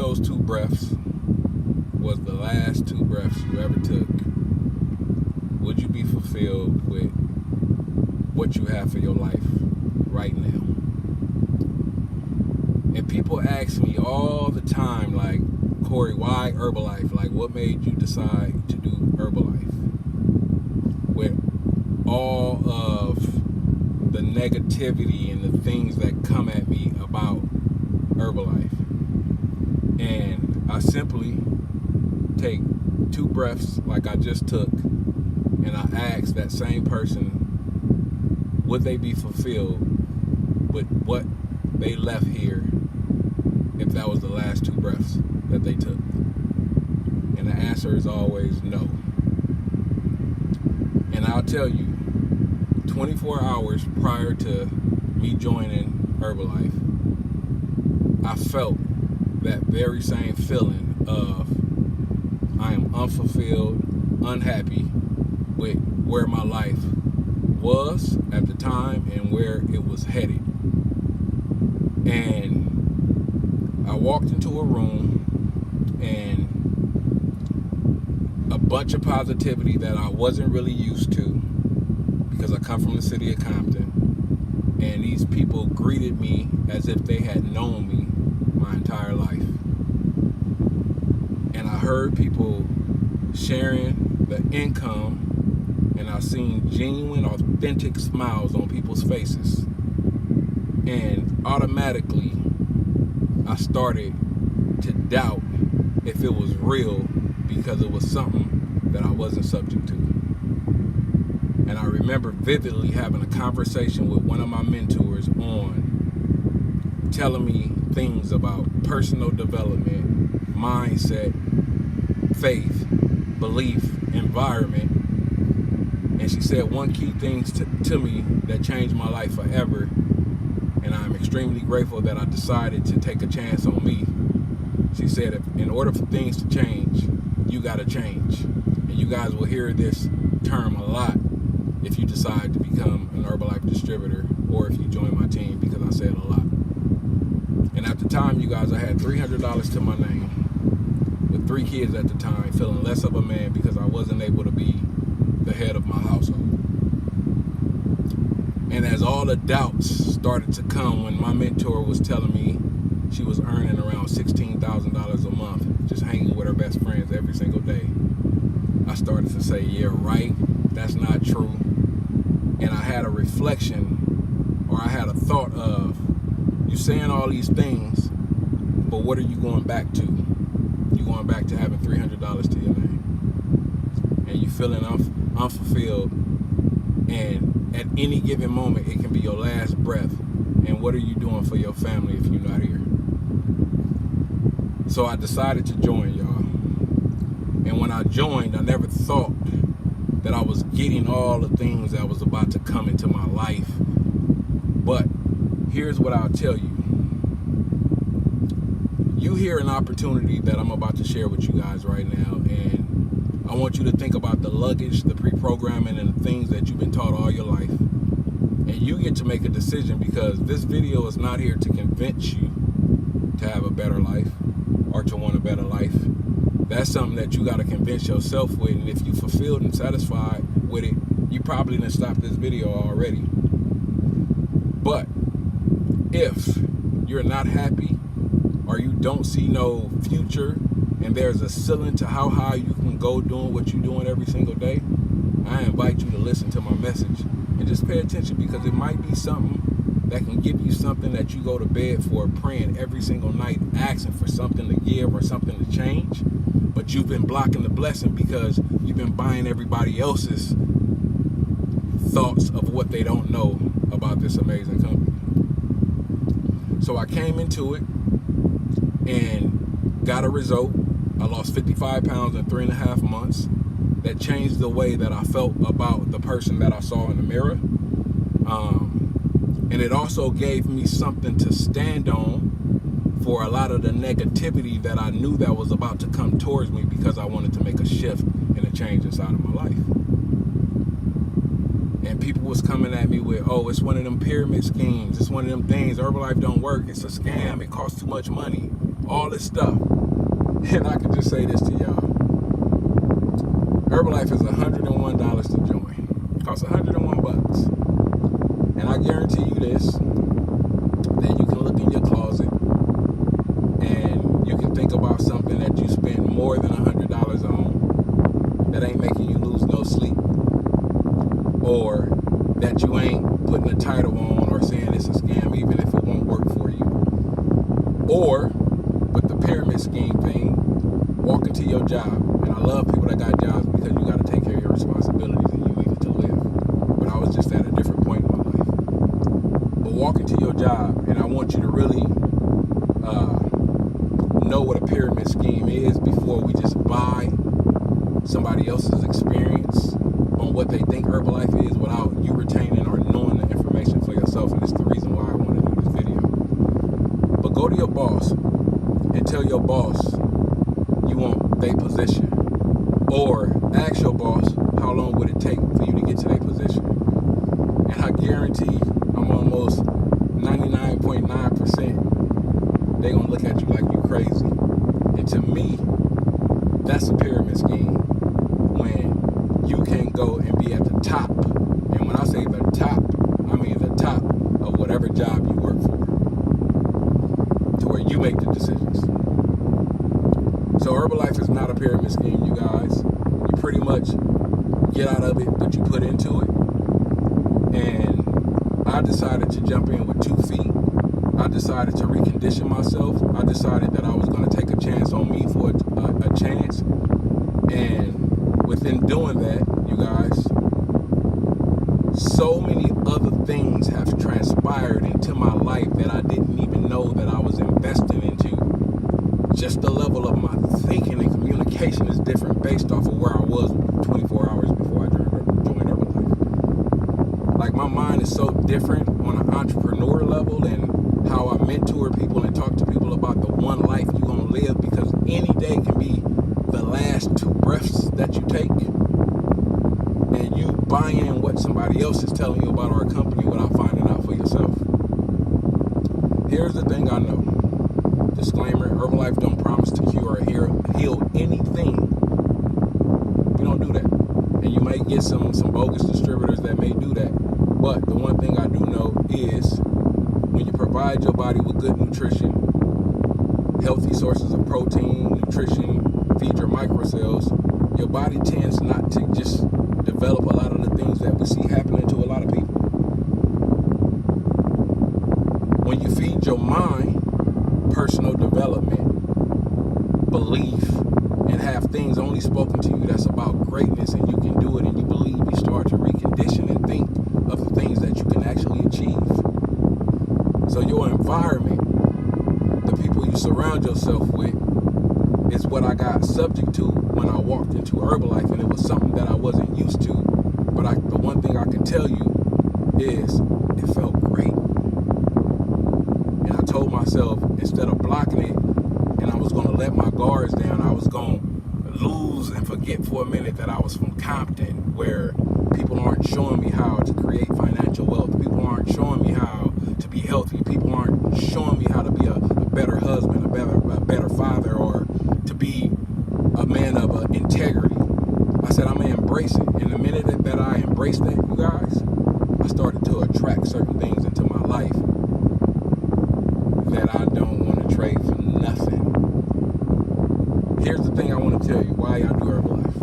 those 2 breaths was the last 2 breaths you ever took, would you be fulfilled with what you have for your life right now? And people ask me all the time, like, Corey, why Herbalife? Like, what made you decide to do Herbalife? With all of the negativity and the things that come at me about Herbalife. And I simply take 2 breaths like I just took, and I ask that same person, would they be fulfilled with what they left here if that was the last 2 breaths that they took? And the answer is always no. And I'll tell you, 24 hours prior to me joining Herbalife, I felt that very same feeling of I am unfulfilled, unhappy with where my life was at the time and where it was headed. And I walked into a room, and a bunch of positivity that I wasn't really used to, because I come from the city of Compton, and these people greeted me as if they had known me my entire life. And I heard people sharing the income, and I seen genuine, authentic smiles on people's faces. And automatically, I started to doubt if it was real, because it was something that I wasn't subject to. And I remember vividly having a conversation with one of my mentors on telling me things about personal development, mindset, faith, belief, environment. And she said one key thing to me that changed my life forever. And I'm extremely grateful that I decided to take a chance on me. She said, if in order for things to change, you got to change. And you guys will hear this term a lot if you decide to become an Herbalife distributor, or if you join my team, because I say it a lot. And at the time, you guys, I had $300 to my name, with 3 kids at the time, feeling less of a man because I wasn't able to be the head of my household. And as all the doubts started to come, when my mentor was telling me she was earning around $16,000 a month just hanging with her best friends every single day, I started to say, yeah, right, that's not true. And I had a reflection, or I had a thought of, you saying all these things, but what are you going back to? You going back to having $300 to your name, and you feeling unfulfilled, and at any given moment it can be your last breath. And what are you doing for your family if you're not here? So I decided to join, y'all. And when I joined, I never thought that I was getting all the things that was about to come into my life. But here's what I'll tell you. You hear an opportunity that I'm about to share with you guys right now, and I want you to think about the luggage, the pre-programming, and the things that you've been taught all your life. And you get to make a decision, because this video is not here to convince you to have a better life or to want a better life. That's something that you got to convince yourself with, and if you're fulfilled and satisfied with it, you probably didn't stop this video already. But if you're not happy, or you don't see no future, and there's a ceiling to how high you can go doing what you're doing every single day, I invite you to listen to my message and just pay attention, because it might be something that can give you something that you go to bed for, praying every single night, asking for something to give or something to change. But you've been blocking the blessing because you've been buying everybody else's thoughts of what they don't know about this amazing company. So I came into it and got a result. I lost 55 pounds in 3.5 months. That changed the way that I felt about the person that I saw in the mirror. And it also gave me something to stand on for a lot of the negativity that I knew that was about to come towards me, because I wanted to make a shift and a change inside of my life. And people was coming at me with, oh, it's one of them pyramid schemes. It's one of them things. Herbalife don't work. It's a scam. It costs too much money. All this stuff. And I can just say this to y'all. Herbalife is $101 to join. It costs $101. And I guarantee you this, that you can look in your closet and you can think about something that you spend more than $100 on that ain't making you lose no sleep, or that you ain't putting a title on or saying it's a scam even if it won't work for you. Or with the pyramid scheme thing, walk into your job. And I love people that got jobs because you got to take care of your responsibilities and you need it to live. But I was just at a different point in my life. But walk into your job, and I want you to really know what a pyramid scheme is before we just buy somebody else's experience on what they think Herbalife is without you retaining or knowing the information for yourself. And it's the reason why I want to do this video. But go to your boss and tell your boss you want their position, or ask your boss how long would it take for you to get to their position. And I guarantee I'm almost 99.9% they're gonna look at you like you crazy. And to me, that's a pyramid scheme, when you can go and be at the top. And when I say the top, I mean the top of whatever job you work for, to where you make the decisions. So Herbalife is not a pyramid scheme, you guys. You pretty much get out of it what you put into it. And I decided to jump in with 2 feet. I decided to recondition myself. I decided that I was going to take a chance on me for a chance. And within doing that, you guys, so many other things have transpired into my life that I didn't even know that I was investing into. Just the level of my thinking and communication is different based off of where I was 24 hours before I joined Herbalife. Like, my mind is so different on an entrepreneur level, and how I mentor people and talk to people about the one life you're going to live, because any day can be the last 2 breaths that you take, and you buy in what somebody else is telling you about our company without finding out for yourself. Here's the thing I know. Disclaimer, Herbalife don't promise to cure or heal anything. We don't do that. And you may get some bogus distributors that may do that. But the one thing I do know is, when you provide your body with good nutrition, healthy sources of protein, nutrition, feed your microcells, your body tends not to just develop a lot of the things that we see happening to a lot of people. When you feed your mind personal development, belief, and have things only spoken to you that's about greatness, and you can do it and you believe, you start to recondition and think of the things that you can actually achieve. So your environment, the people you surround yourself with, is what I got subject to when I walked into Herbalife, and it was something that I wasn't used to. But the one thing I can tell you is it felt great. And I told myself, instead of blocking it, and I was going to let my guards down, I was going to lose and forget for a minute that I was from Compton, where people aren't showing me how to create financial wealth. People aren't showing me how to be healthy. People aren't showing me how to be a better husband, a better father, or to be a man of integrity. I said, I'm going to embrace it. And the minute that I embraced that, you guys, I started to attract certain things into my life that I don't want to trade for nothing. Here's the thing I want to tell you why I do Herbalife.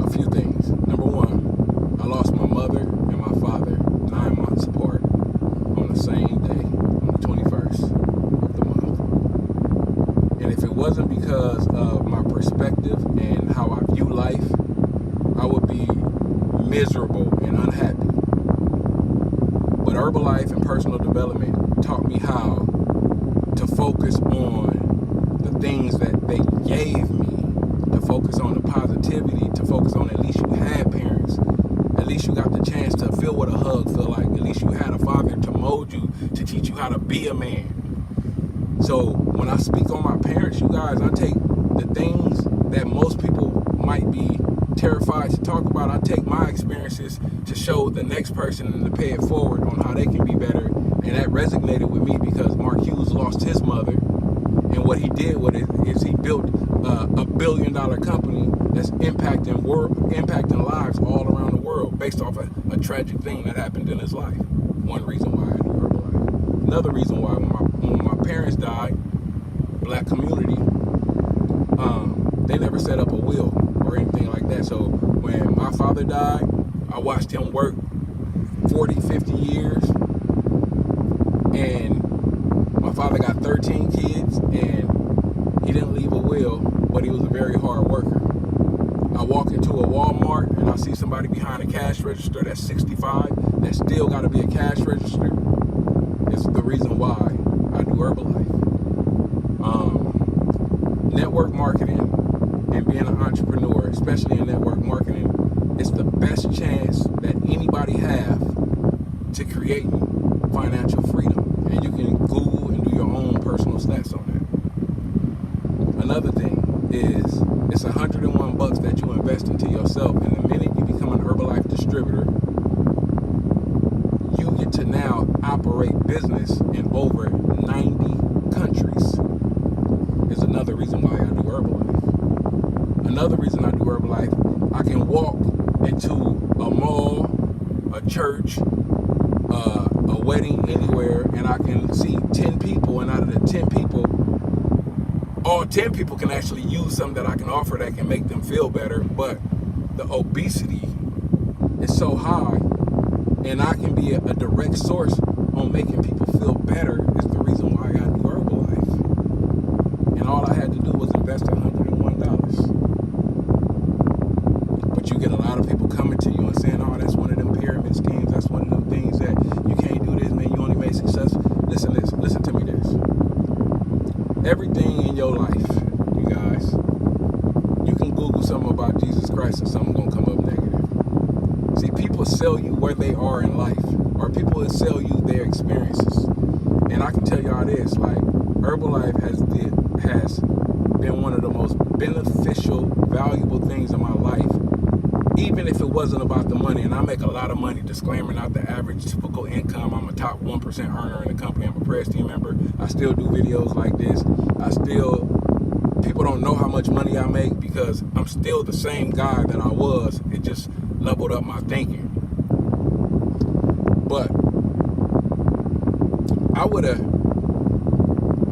A few things. Number one, I lost my mother and my father 9 months apart on the same day, on the 21st of the month. And if it wasn't because of my perspective and how I view life, I would be miserable and unhappy. But Herbalife and personal development taught me how to focus on the things that they gave me, to focus on the positivity, to focus on at least you had parents, at least you got the chance to feel what a hug feel like, at least you had a father to mold you, to teach you how to be a man. So when I speak on my parents, you guys, I take the things that most people might be terrified to talk about. I take my experiences to show the next person and to pay it forward on how they can be better. And that resonated with me because Mark Hughes lost his mother, And what he did with it is he built a $1 billion company that's impacting lives all around the world based off a tragic thing that happened in his life. One reason why I do Herbalife. Another reason why when my parents died, black community, they never set up a will or anything like that. So when my father died, I watched him work 40, 50 years, and my father got 13 kids, and he didn't leave a will, but he was a very hard worker. I walk into a Walmart and I see somebody behind a cash register that's 65, that still got to be a cash register. It's the reason why I do Herbalife. Network marketing and being an entrepreneur, especially in network marketing, it's the best chance that anybody have to create financial freedom. And you can Google and do your own personal stats on that. Another thing is it's $101 that you invest into yourself, and the minute you become an Herbalife distributor, you get to now operate business in over 90 countries. Is another reason why I do Herbalife. Another reason I do Herbalife, I can walk into a mall, a church, a wedding, anywhere, and I can see 10 people, and out of the 10 people, all 10 people can actually use something that I can offer that can make them feel better, but the obesity is so high, and I can be a direct source on making people feel better is the reason why I do Herbalife. And all I had to do was invest $101. But you get a lot of people coming to you and saying, oh, that's one of them pyramid schemes, that's one of them things that you can't do this, man, you only made success. Listen to me this. Everything in your life, you guys, you can Google something about Jesus Christ and something gonna come up negative. See, people sell you where they are in life, or people will sell you their experiences. And I can tell y'all this, like, Herbalife has been one of the most beneficial, valuable things in my life, even if it wasn't about the money. And I make a lot of money, disclaimer, not the average typical income. I'm a top 1% earner in the company. I'm a press team member. I still do videos like this. People don't know how much money I make because I'm still the same guy that I was. It just leveled up my thinking. But I would have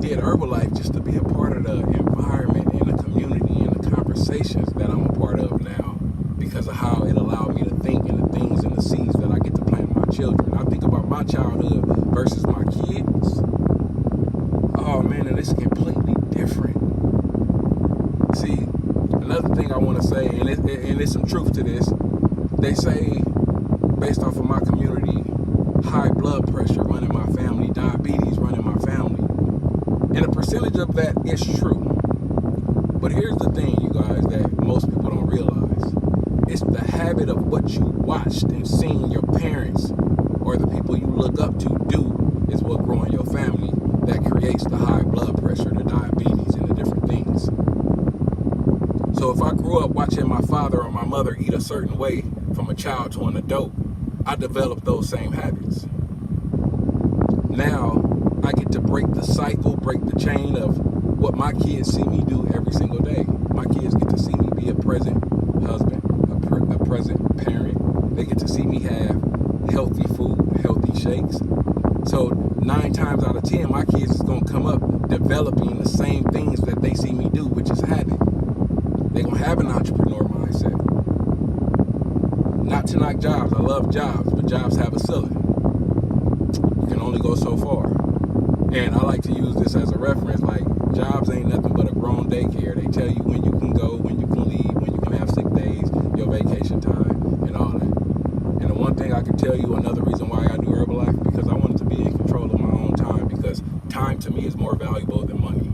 did Herbalife just to be a part of the environment and the community and the conversations that I'm a part of now, because of how it allowed me to think and the things and the seeds that I get to plant in my children. I think about my childhood versus my kids. Oh man, and it's completely different. See, another thing I want to say, and there's some truth to this, they say, based off of my community, high blood pressure running my family, diabetes running my family. And a percentage of that is true. But here's the thing, you guys, that most people don't realize. It's the habit of what you watched and seen your parents or the people you look up to do is what grow in your family that creates the high blood pressure, the diabetes, and the different things. So if I grew up watching my father or my mother eat a certain way from a child to an adult, I developed those same habits. Now, I get to break the cycle, break the chain of what my kids see me do every single day. My kids get to see me be a present husband, a present parent. They get to see me have healthy food, healthy shakes. So 9 times out of 10, my kids is going to come up developing the same things that they see me do, which is habit. They're going to have an entrepreneur mindset. Not to knock jobs. I love jobs, but jobs have a ceiling. You can only go so far. And I like to use this as a reference, like, jobs ain't nothing but a grown daycare. They tell you when you can go, when you can leave, when you can have sick days, your vacation time, and all that. And the one thing I can tell you, another reason why I do Herbalife, because I wanted to be in control of my own time, because time to me is more valuable than money.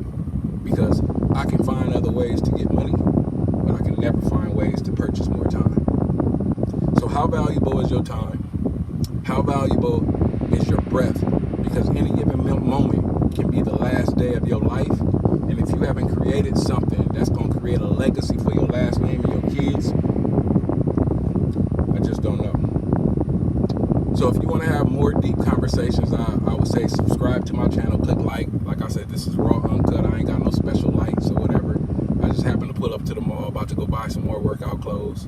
Because I can find other ways to get money, but I can never find ways to purchase more time. So how valuable is your time? How valuable is your breath? Because any given moment can be the last day of your life. And if you haven't created something that's going to create a legacy for your last name and your kids, I just don't know. So if you want to have more deep conversations, I would say subscribe to my channel, click like. Like I said, this is raw, uncut. I ain't got no special lights or whatever. I just happened to pull up to the mall, about to go buy some more workout clothes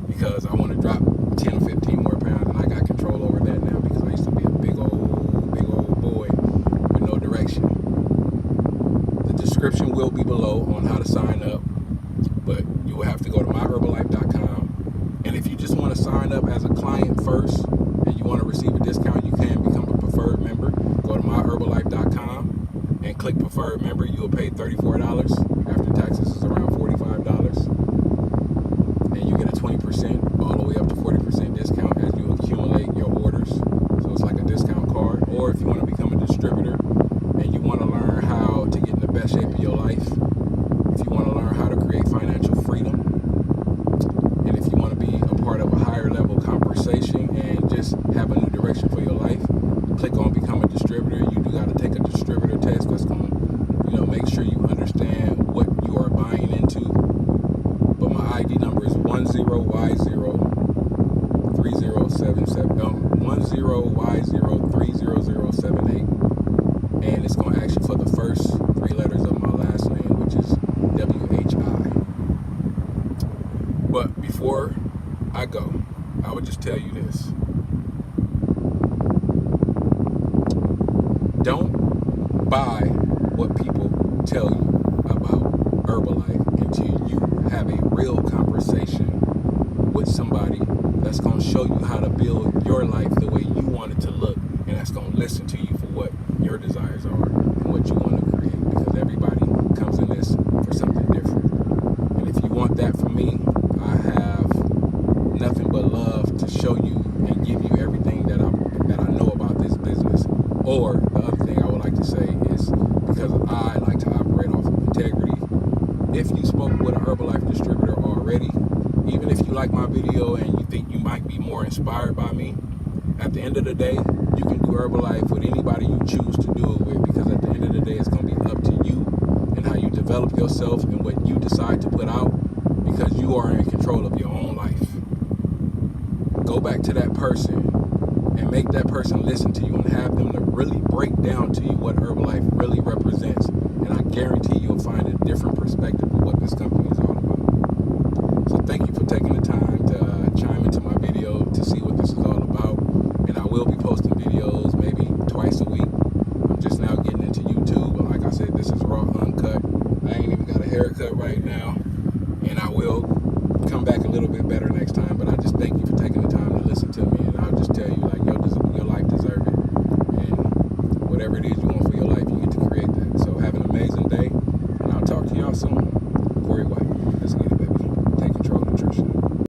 because I want to drop 10 or 15 more pounds, and I got control over that now because I used to be a big old boy with no direction. The description will be below on how to sign up, but you will have to go to myherbalife.com. And if you just want to sign up as a client first and you want to receive a discount, you can become a preferred member. Go to myherbalife.com and click preferred member. You will pay $34. After taxes is around $45. And you get a 20% all the way up to 40% discount as you accumulate your orders. So it's like a discount card. Or if you want to become a distributor and you want to learn how to get in the best shape of your life, if you want to learn how to create financial freedom, and if you want to be a part of a higher level conversation and just have a new direction for your life, click on become a distributor. You do got to take a distributor test that's going to, make sure you understand what you are buying into. But my ID number is 10Y03077, and it's going to ask you for the first 3 letters of my last name, which is WHI. But before I go, I would just tell you this. Don't buy what people tell you about Herbalife until you have a real conversation with somebody that's going to show you how to build your life the way you want it to look, and that's going to listen to you for what your desires are and what you want to create, because everybody comes in this for something different. And if you want that from me, I have nothing but love to show you and give you everything that I know about this business. Or the other thing I would like to say is, because I like to operate off of integrity, if you spoke with a Herbalife distributor already, even if you like my video and you think you might be more inspired by me, at the end of the day, you can do Herbalife with anybody you choose to do it with, because at the end of the day, it's going to be up to you and how you develop yourself and what you decide to put out, because you are in control of your own life. Go back to that person and make that person listen to you and have them to really break down to you what Herbalife really represents. And I guarantee you'll find a different perspective of what this company is all about. So thank you for taking the time to chime into my video to see what this is all about. And I will be posting videos maybe twice a week. I'm just now getting into YouTube, but like I said, this is raw, uncut. I ain't even got a haircut right now, and I will come back a little bit better next time. But I just thank you for taking the time to listen to me, and I'll just tell you, like, your life deserves it, and whatever it is you